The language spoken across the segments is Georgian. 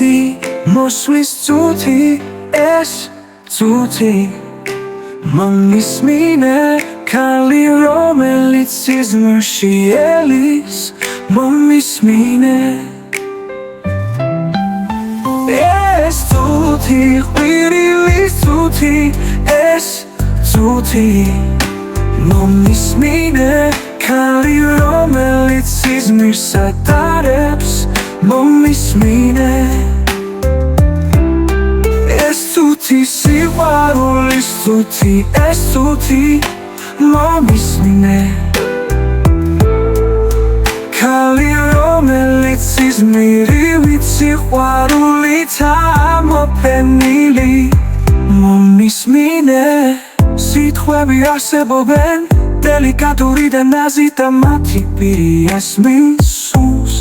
წუთი მოსვლის წუთი ეს წუთი მომისმინე ქალი რომელიც სიზმრში ელის მომისმინე ეს წუთი ყვირილის წუთი ეს წუთი მომისმინე ქალი რომელიც სიზმრს ატარებს მომისმინე ეს წუთი სიყვარულის წუთი ეს წუთი მომისმინე ქალი რომელიც სიზმრით სიყვარულით ამოფენილი მომისმინე სიტყვები არსებობენ დელიკატური და ნაზი და მათი პირი ესმის სულს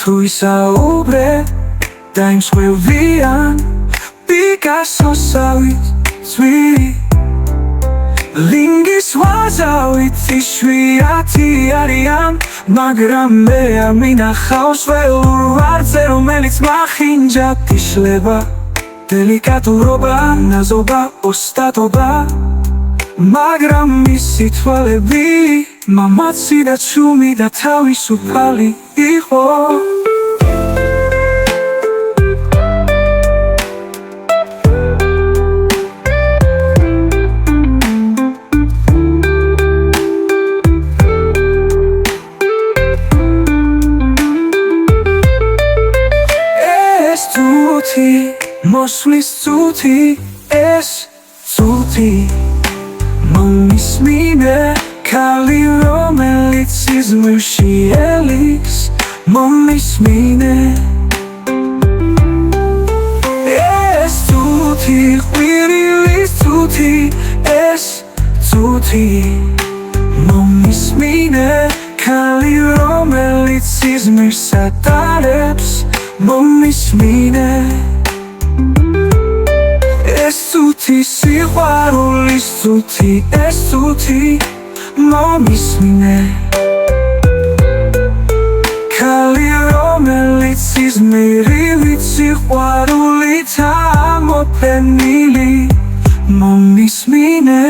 თუ ისაუბრებ და იმსხვევიან პიკასოსავით ძვირი ლინგის ვაზავით იშვიათი არიან მაგრამ მე არ მინახავს ველურ ვარდზე რომელიც მახინჯად იშლება დელიკატურობა, ნაზობა, ოსტატობა მაგრამ მისი თვალები მამაცი და ცუმი და თავისუფალი იყო ეს წუთი მოსვლის წუთი ეს წუთი მომისმინე ქალი რომელიც სიზმრში ელის მომისმინე ეს წუთი ყვირილის წუთი ეს წუთი მომისმინე ქალი რომელიც სიზმრს ატარებს მომისმინე ეს წუთი სიყვარულის წუთი ეს წუთი მომისმინე ქალი რომელიც სიზმრით სიყვარულით ამოფენილი მომისმინე